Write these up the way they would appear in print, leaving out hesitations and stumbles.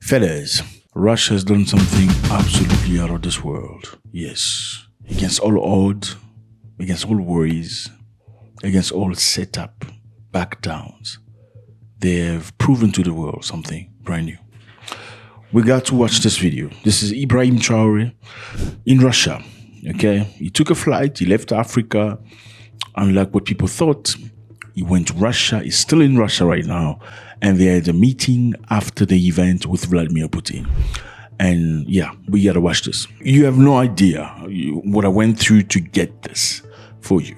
Fellas, Russia has done something absolutely out of this world. Yes. Against all odds, against all worries, against all setup, back downs, they have proven to the world something brand new. We got to watch this video. This is Ibrahim Traore in Russia. Okay, he took a flight, he left Africa, unlike what people thought. He went to Russia, he's still in Russia right now, and they had a meeting after the event with Vladimir Putin. And yeah, we gotta watch this. You have no idea what I went through to get this for you.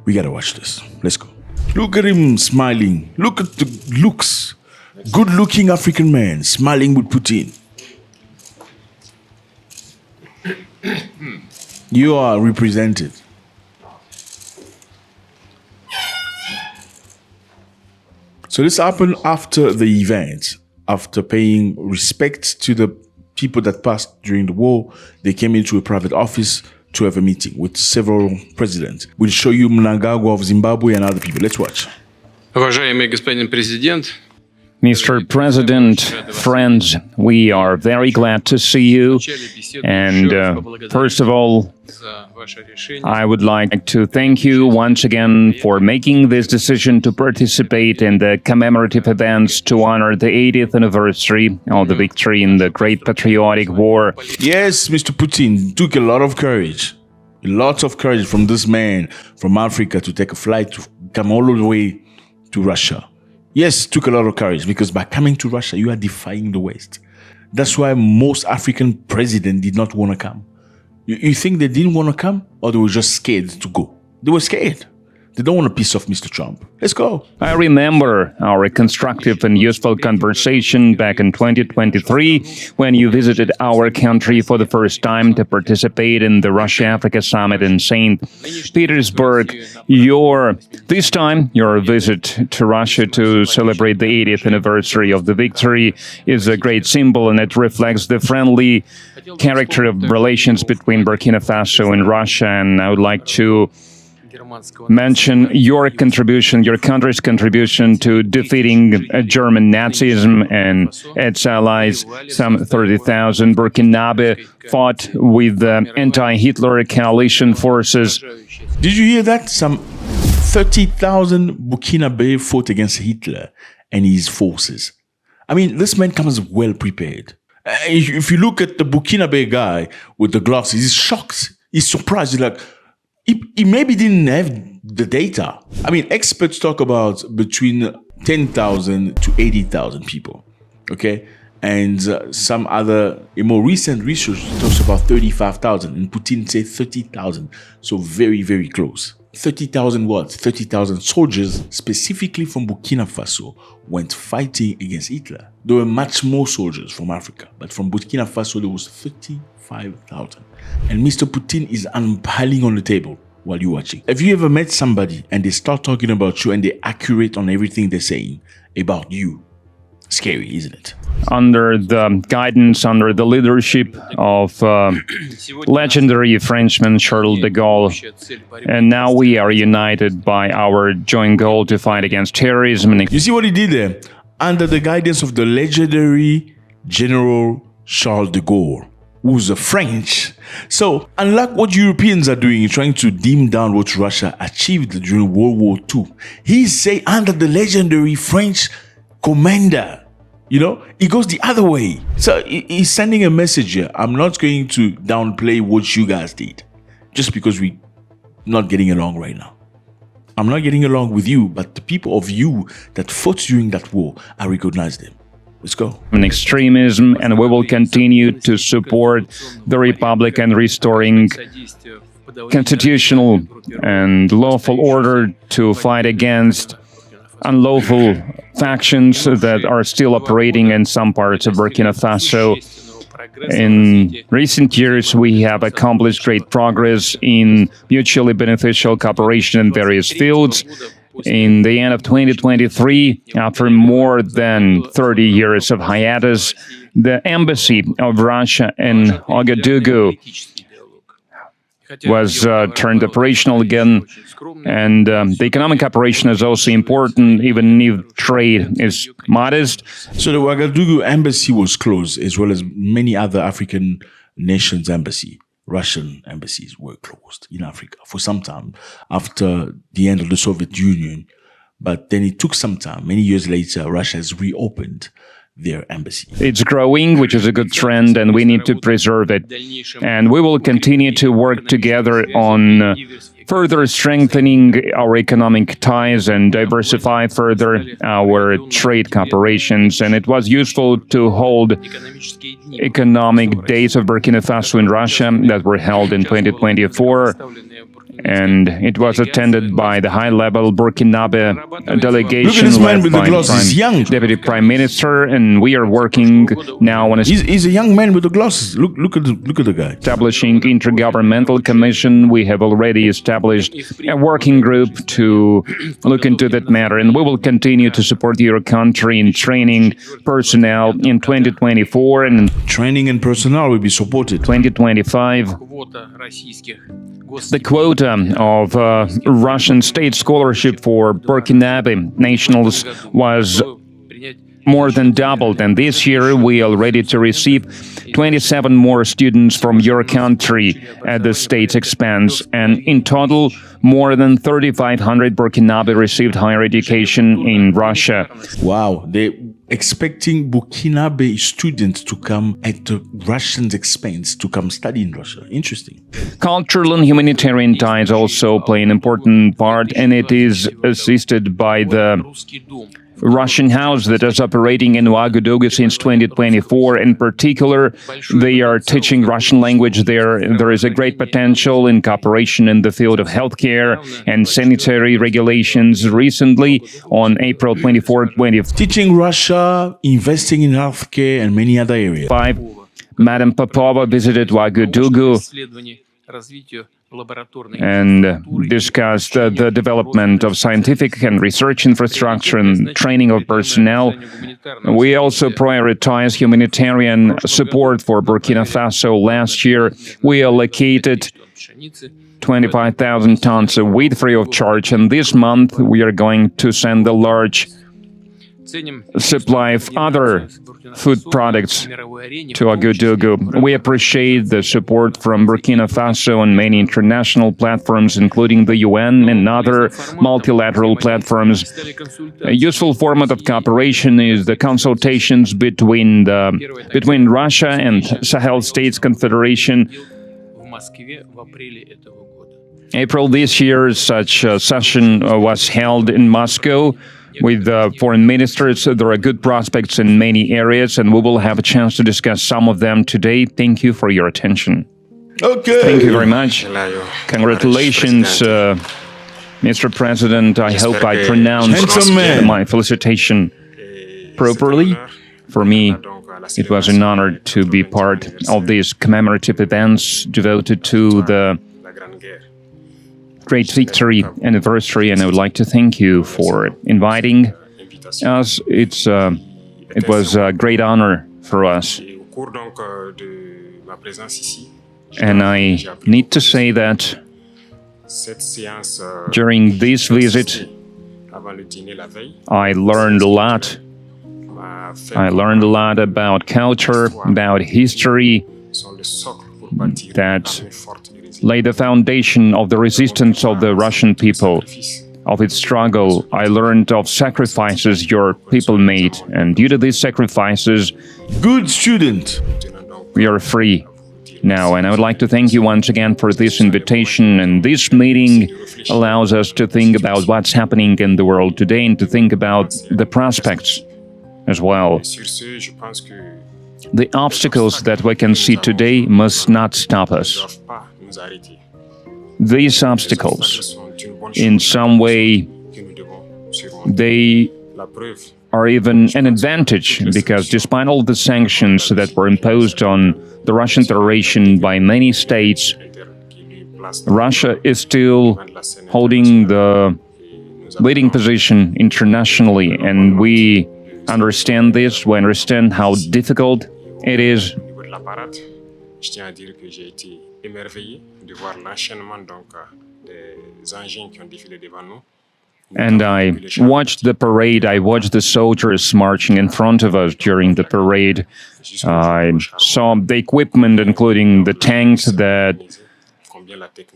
We gotta watch this. Let's go. Look at him smiling. Look at the looks. Good-looking African man smiling with Putin. You are represented. So this happened after the event, after paying respect to the people that passed during the war. They came into a private office to have a meeting with several presidents. We'll show you Mnangagwa of Zimbabwe and other people. Let's watch. Уважаемый господин президент, Mr. President, friends, we are very glad to see you. And first of all, I would like to thank you once again for making this decision to participate in the commemorative events to honor the 80th anniversary of the victory in the Great Patriotic War. Yes, Mr. Putin took a lot of courage. Lots of courage from this man from Africa to take a flight to come all the way to Russia. Yes, took a lot of courage, because by coming to Russia, you are defying the West. That's why most African presidents did not want to come. You think they didn't want to come, or they were just scared to go? They were scared. They don't want to piss off Mr. Trump. Let's go. I remember our constructive and useful conversation back in 2023 when you visited our country for the first time to participate in the Russia-Africa Summit in St. Petersburg. This time, your visit to Russia to celebrate the 80th anniversary of the victory is a great symbol, and it reflects the friendly character of relations between Burkina Faso and Russia. And I would like to mention your contribution, your country's contribution to defeating German Nazism and its allies. Some 30,000 Burkinabe fought with the anti-Hitler coalition forces. Did you hear that? Some 30,000 Burkinabe fought against Hitler and his forces. I mean, this man comes well prepared. If you look at the Burkinabe guy with the glasses, he's shocked. He's surprised. He's like, he maybe didn't have the data. I mean, experts talk about between 10,000 to 80,000 people, okay? And some other, a more recent research talks about 35,000, and Putin said 30,000. So very, very close. 30,000 what? 30,000 soldiers, specifically from Burkina Faso, went fighting against Hitler. There were much more soldiers from Africa, but from Burkina Faso, there was 35,000. And Mr. Putin is unpiling on the table while you're watching. Have you ever met somebody and they start talking about you and they're accurate on everything they're saying about you? Scary, isn't it? Under the guidance, under the leadership of legendary Frenchman Charles de Gaulle. And now we are united by our joint goal to fight against terrorism. You see what he did there? Under the guidance of the legendary General Charles de Gaulle, who's a French. So, unlike what Europeans are doing, trying to dim down what Russia achieved during World War II, he's saying under the legendary French commander. You know, he goes the other way. So he's sending a message here. I'm not going to downplay what you guys did just because we're not getting along right now. I'm not getting along with you, but the people of you that fought during that war, I recognize them. Let's go. Extremism, and we will continue to support the Republic and restoring constitutional and lawful order to fight against unlawful factions that are still operating in some parts of Burkina Faso. In recent years, we have accomplished great progress in mutually beneficial cooperation in various fields. In the end of 2023, after more than 30 years of hiatus, the embassy of Russia in Ouagadougou was turned operational again. And the economic operation is also important, even if trade is modest. So the Ouagadougou embassy was closed, as well as many other African nations' embassy. Russian embassies were closed in Africa for some time after the end of the Soviet Union. But then it took some time. Many years later, Russia has reopened their embassy. It's growing, which is a good trend, and we need to preserve it. And we will continue to work together on further strengthening our economic ties and diversify further our trade cooperations. And it was useful to hold economic days of Burkina Faso in Russia that were held in 2024. And it was attended by the high-level Burkinabe delegation. Look at this man led with the by glasses. He's young. Deputy Prime Minister, and we are working now on He's a young man with the glasses. Look at the guy. establishing intergovernmental commission. We have already established a working group to look into that matter, and we will continue to support your country in training personnel in 2024 and Training and personnel will be supported. 2025. The quota of Russian state scholarship for Burkinabe nationals was more than doubled, and this year we are ready to receive 27 more students from your country at the state's expense, and in total more than 3,500 Burkinabe received higher education in Russia. Wow, they're expecting Burkinabe students to come at the Russians' expense to come study in Russia. Interesting. Cultural and humanitarian ties also play an important part, and it is assisted by the Russian house that is operating in Ouagadougou since 2024. In particular, they are teaching Russian language there. There is a great potential in cooperation in the field of healthcare and sanitary regulations. Recently, on April 24, 2025, Teaching Russia, investing in healthcare and many other areas. Madam Popova visited Ouagadougou and discussed the development of scientific and research infrastructure and training of personnel. We also prioritize humanitarian support for Burkina Faso. Last year, we allocated 25,000 tons of wheat free of charge, and this month we are going to send a large supply of other food products to Ouagadougou. We appreciate the support from Burkina Faso on many international platforms, including the UN and other multilateral platforms. A useful format of cooperation is the consultations between Russia and Sahel States Confederation. April this year, such a session was held in Moscow with foreign ministers. There are good prospects in many areas, and we will have a chance to discuss some of them today. Thank you for your attention. Okay. Thank you very much. Congratulations, Mr. President. I hope I pronounced my felicitation properly. For me, it was an honor to be part of these commemorative events devoted to the great victory anniversary, and I would like to thank you for inviting us. It was a great honor for us. And I need to say that during this visit, I learned a lot. I learned a lot about culture, about history, that lay the foundation of the resistance of the Russian people, of its struggle. I learned of sacrifices your people made, and due to these sacrifices, Good student. we are free now. And I would like to thank you once again for this invitation. And this meeting allows us to think about what's happening in the world today and to think about the prospects as well. The obstacles that we can see today must not stop us. These obstacles, in some way, they are even an advantage, because despite all the sanctions that were imposed on the Russian Federation by many states, Russia is still holding the leading position internationally, and we understand this. We understand how difficult it is je tiens à dire que j'ai été émerveillé de voir l'enchaînement des engins qui ont défilé devant nous. And I watched the parade, I watched the soldiers marching in front of us during the parade. I saw the equipment, including the tanks that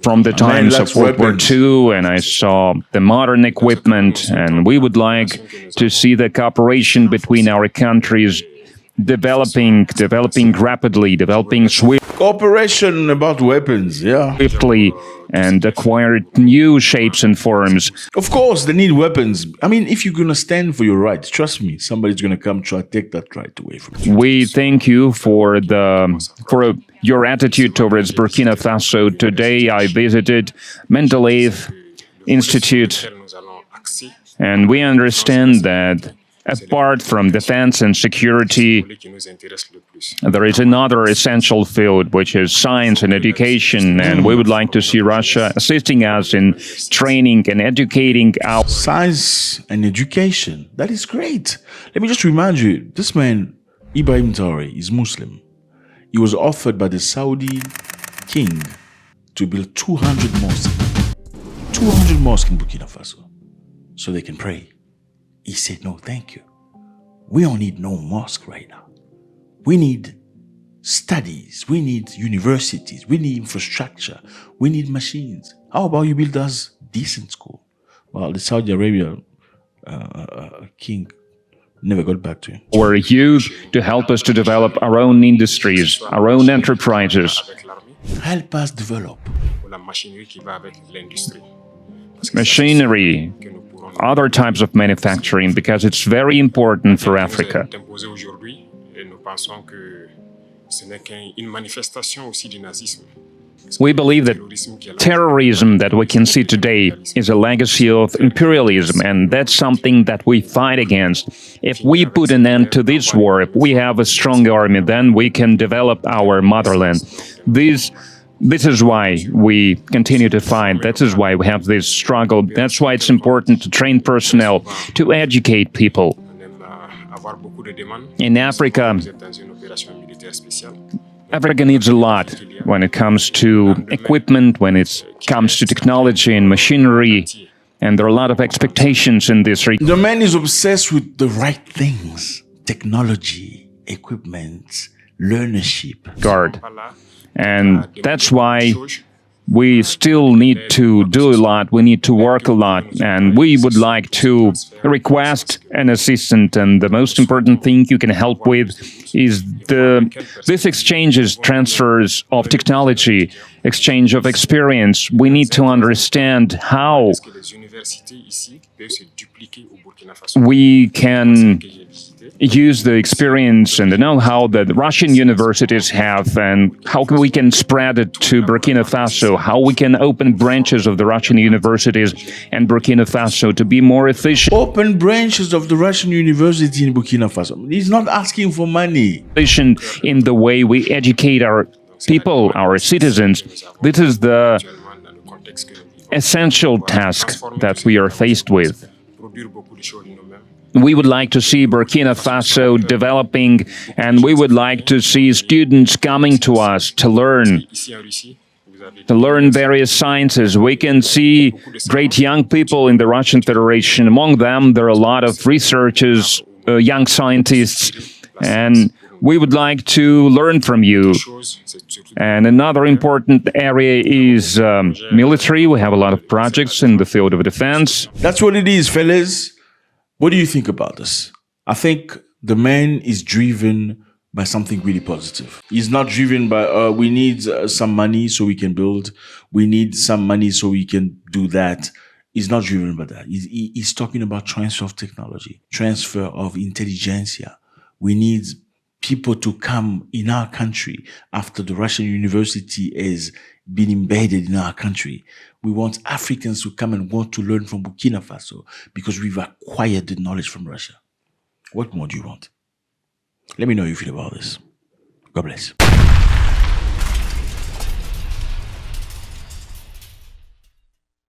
from the times of World War II, and I saw the modern equipment, and we would like to see the cooperation between our countries developing rapidly, developing Cooperation about weapons, yeah. swiftly, and acquire new shapes and forms. Of course, they need weapons. I mean, if you're going to stand for your rights, trust me, somebody's going to come try to take that right away from you. We thank you for your attitude towards Burkina Faso. Today, I visited Mental Health Institute, and we understand that apart from defense and security, there is another essential field, which is science and education, and we would like to see Russia assisting us in training and educating our... Science and education, that is great. Let me just remind you, this man, Ibrahim Traoré, is Muslim. He was offered by the Saudi king to build 200 mosques. 200 mosques in Burkina Faso, so they can pray. He said, no, thank you. We don't need no mosque right now. We need studies. We need universities. We need infrastructure. We need machines. How about you build us decent school? Well, the Saudi Arabia king never got back to him. Our youth to help us to develop our own industries, our own enterprises. Help us develop. Machinery, other types of manufacturing, because it's very important for Africa. We believe that terrorism that we can see today is a legacy of imperialism, and that's something that we fight against. If we put an end to this war, if we have a strong army, then we can develop our motherland. This is why we continue to fight. That is why we have this struggle. That's why it's important to train personnel, to educate people. In Africa, Africa needs a lot when it comes to equipment, when it comes to technology and machinery, and there are a lot of expectations in this region. The man is obsessed with the right things: technology, equipment, learnership. And that's why we still need to do a lot, we need to work a lot, and we would like to request an assistant. And the most important thing you can help with is this exchanges, transfers of technology, exchange of experience. We need to understand how we can use the experience and the know-how that the Russian universities have, and how we can spread it to Burkina Faso, how we can open branches of the Russian universities and Burkina Faso to be more efficient. Open branches of the Russian university in Burkina Faso. He's not asking for money. Efficient in the way we educate our people, our citizens. This is the essential task that we are faced with. We would like to see Burkina Faso developing, and we would like to see students coming to us to learn various sciences. We can see great young people in the Russian Federation. Among them, there are a lot of researchers, young scientists, and we would like to learn from you. And another important area is military. We have a lot of projects in the field of defense. That's what it is, fellas. What do you think about this? I think the man is driven by something really positive. He's not driven by, we need some money so we can build. We need some money so we can do that. He's not driven by that. He's talking about transfer of technology, transfer of intelligentsia. We need people to come in our country after the Russian university has been embedded in our country. We want Africans to come and want to learn from Burkina Faso because we've acquired the knowledge from Russia. What more do you want? Let me know how you feel about this. God bless.